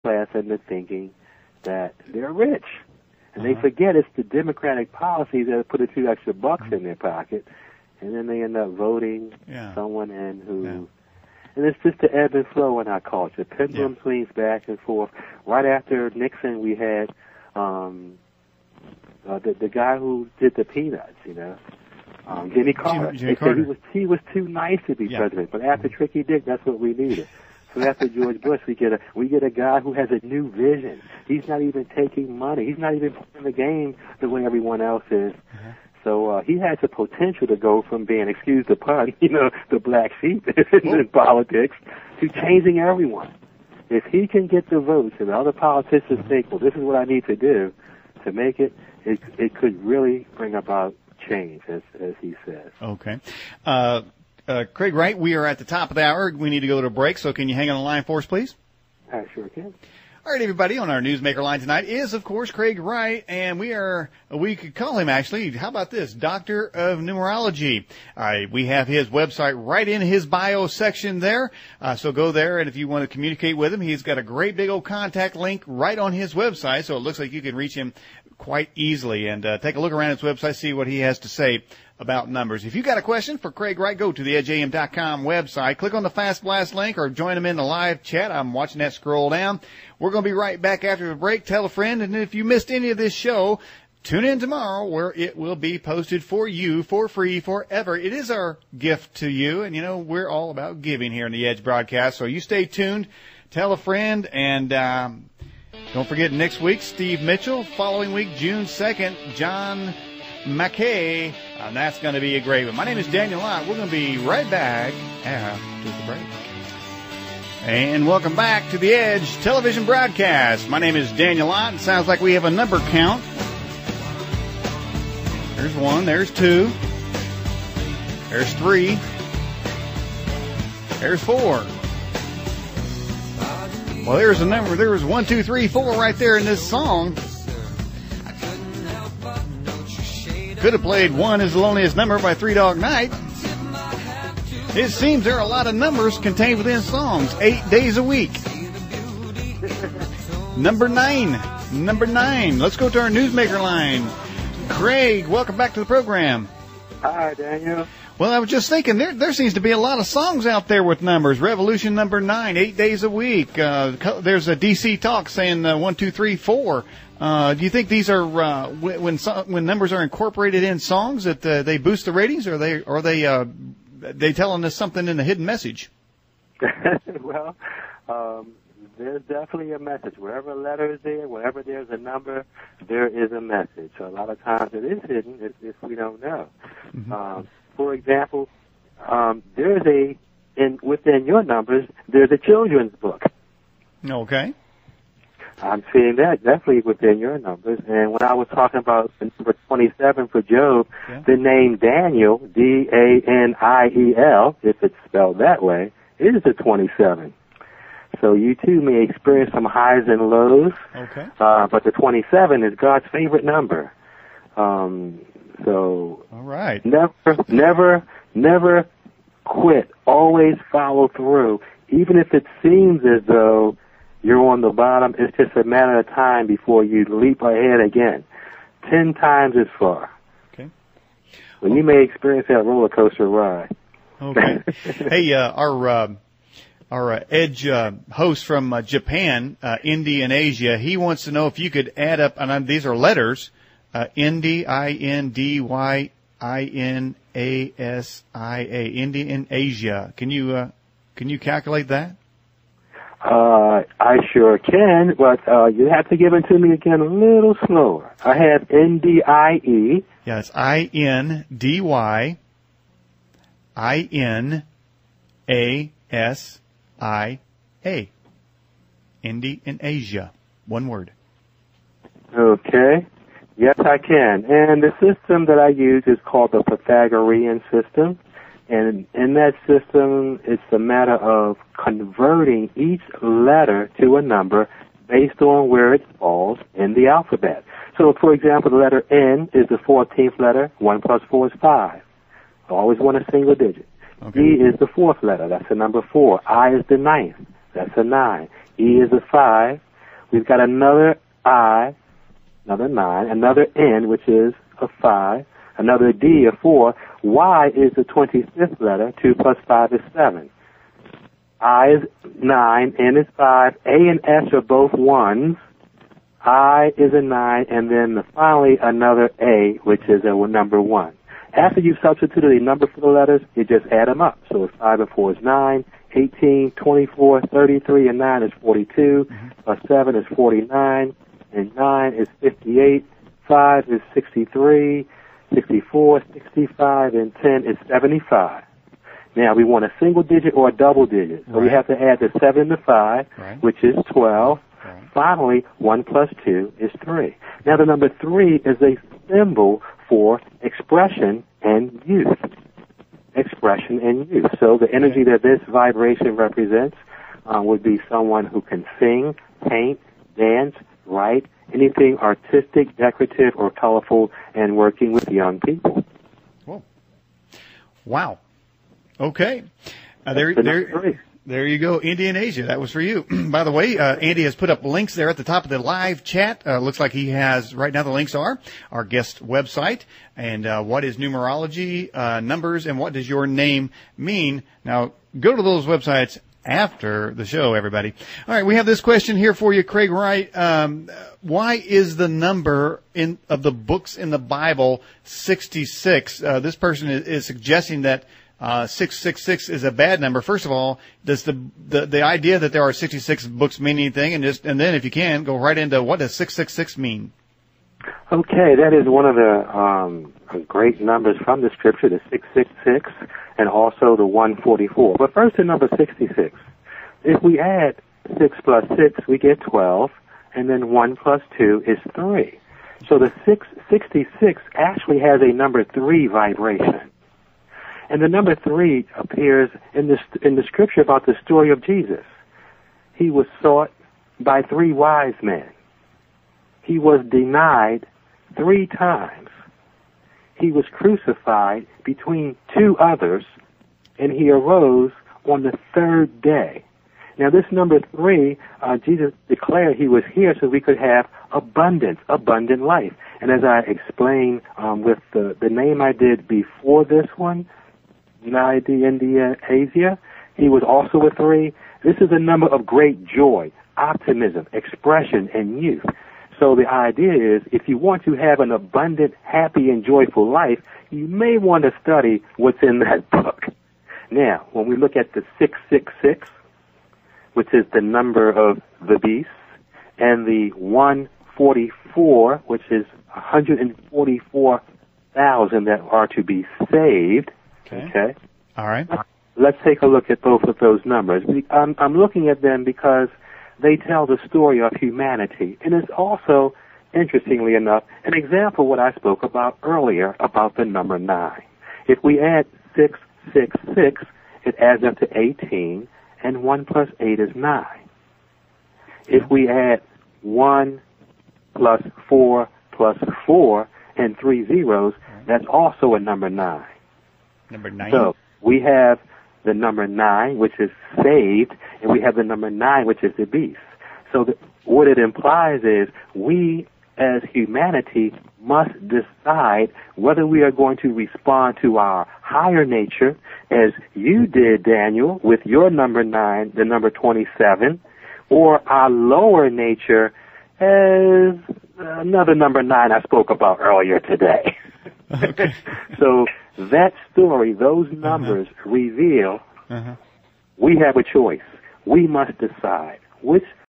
class into thinking that they're rich. And they forget it's the Democratic policy that put a few extra bucks in their pocket, and then they end up voting someone in who... And it's just the ebb and flow in our culture. Pendulum swings back and forth. Right after Nixon, we had the guy who did the Peanuts, Jimmy Carter. Jimmy Carter. He was too nice to be president, but after Tricky Dick, that's what we needed. So after George Bush, we get a guy who has a new vision. He's not even taking money. He's not even playing the game the way everyone else is. So he has the potential to go from being, excuse the pun, the black sheep in politics, to changing everyone. If he can get the votes and other politicians think, well, this is what I need to do to make it, it could really bring about change, as he says. Okay. Craig Wright, we are at the top of the hour. We need to go to a break, so can you hang on the line for us, please? I sure can. All right, everybody, on our Newsmaker line tonight is, of course, Craig Wright, and we could call him, actually, how about this, Doctor of Numerology. We have his website right in his bio section there, so go there, and if you want to communicate with him, he's got a great big old contact link right on his website, so it looks like you can reach him quite easily, and take a look around his website, see what he has to say about numbers. If you've got a question for Craig Wright, go to the EdgeAM.com website, click on the Fast Blast link, or join him in the live chat. I'm watching that scroll down. We're going to be right back after the break. Tell a friend, and if you missed any of this show, tune in tomorrow where it will be posted for you for free forever. It is our gift to you, and we're all about giving here in the Edge broadcast, so you stay tuned, tell a friend, and don't forget next week, Steve Mitchell. Following week, June 2nd, John McKay, and that's going to be a great one. My name is Daniel Ott. We're going to be right back after the break. And welcome back to the Edge television broadcast. My name is Daniel Ott. It sounds like we have a number count. There's 1, there's 2, there's 3, there's 4. Well, there's a number. There was 1, 2, 3, 4 right there in this song. Could have played 1 is the Loneliest Number by Three Dog Night. It seems there are a lot of numbers contained within songs. 8 days a week. Number 9. Let's go to our Newsmaker line. Craig, welcome back to the program. Hi, Daniel. Well, I was just thinking, there seems to be a lot of songs out there with numbers. Revolution number 9, 8 days a week. There's a DC Talk saying 1, 2, 3, 4. Do you think these are when numbers are incorporated in songs that they boost the ratings, or are they telling us something in the hidden message? Well, there's definitely a message. Wherever a letter is there, wherever there's a number, there is a message. So a lot of times it is hidden if we don't know. Mm-hmm. For example, within your numbers, there's a children's book. Okay. I'm seeing that definitely within your numbers. And when I was talking about the number 27 for Job, the name Daniel, Daniel, if it's spelled that way, is a 27. So you too may experience some highs and lows. Okay. But the 27 is God's favorite number. So all right. Never quit. Always follow through. Even if it seems as though you're on the bottom, it's just a matter of time before you leap ahead again. 10 times as far. Okay. Well, you may experience that roller coaster ride. Okay. Hey, our Edge host from Japan, Indy and Asia, he wants to know if you could add up, and these are letters, Indy, I-N-D-Y-I-N-A-S-I-A, Indy and Asia. Can you calculate that? I sure can, but you have to give it to me again a little slower. I have N-D-I-E. Yeah, it's I-N-D-Y-I-N-A-S-I-A. Indy and Asia. One word. Okay. Yes, I can. And the system that I use is called the Pythagorean system. And in that system, it's a matter of converting each letter to a number based on where it falls in the alphabet. So, for example, the letter N is the 14th letter. 1 plus 4 is 5. I always want a single digit. Okay. E is the 4th letter. That's the number 4. I is the 9th. That's a 9. E is a 5. We've got another I, another 9, another N, which is a 5, another D, a 4. Y is the 25th letter. 2 plus 5 is 7. I is 9, N is 5, A and S are both 1s. I is a 9, and then finally another A, which is a number 1. After you've substituted a number for the letters, you just add them up. So 5 and 4 is 9, 18, 24, 33, and 9 is 42, plus 7 is 49, and 9 is 58, 5 is 63, 64, 65, and 10 is 75. Now, we want a single digit or a double digit. So we have to add the 7 and the 5, which is 12. Finally, 1 plus 2 is 3. Now, the number 3 is a symbol for expression and youth. Expression and youth. So the energy that this vibration represents would be someone who can sing, paint, dance, write, anything artistic, decorative, or colorful, and working with young people. Whoa. Wow. Okay. There you go, India and Asia. That was for you. By the way, Andy has put up links there at the top of the live chat. Looks like he has, right now the links are our guest website and what is numerology, numbers, and what does your name mean. Now, go to those websites after the show, everybody. All right, we have this question here for you, Craig Wright. Why is the number of the books in the Bible 66? This person is suggesting that 666 is a bad number. First of all, does the idea that there are 66 books mean anything? And then, if you can, go right into what does 666 mean? Okay, that is one of the great numbers from the scripture, the 666, and also the 144. But first, the number 66. If we add 6 plus 6, we get 12, and then 1 plus 2 is 3. So the 666 actually has a number 3 vibration. And the number 3 appears in the scripture about the story of Jesus. He was sought by 3 wise men. He was denied 3 times. He was crucified between 2 others, and he arose on the 3rd day. Now, this number 3, Jesus declared he was here so we could have abundant life. And as I explained with the name I did before this one, India, Asia, he was also a 3. This is a number of great joy, optimism, expression, and youth. So the idea is, if you want to have an abundant, happy, and joyful life, you may want to study what's in that book. Now, when we look at the 666, which is the number of the beast, and the 144, which is 144,000 that are to be saved. Okay. All right. Let's take a look at both of those numbers. I'm looking at them because they tell the story of humanity. And it's also, interestingly enough, an example of what I spoke about earlier about the number 9. If we add 666, it adds up to 18, and 1 plus 8 is 9. If we add 1 plus 4 plus 4 and 3 zeros, that's also a number 9. Number 9. So we have the number 9, which is saved, and we have the number 9, which is the beast. So what it implies is we, as humanity, must decide whether we are going to respond to our higher nature, as you did, Daniel, with your number 9, the number 27, or our lower nature as another number 9 I spoke about earlier today. Okay. So that story, those numbers reveal we have a choice. We must decide which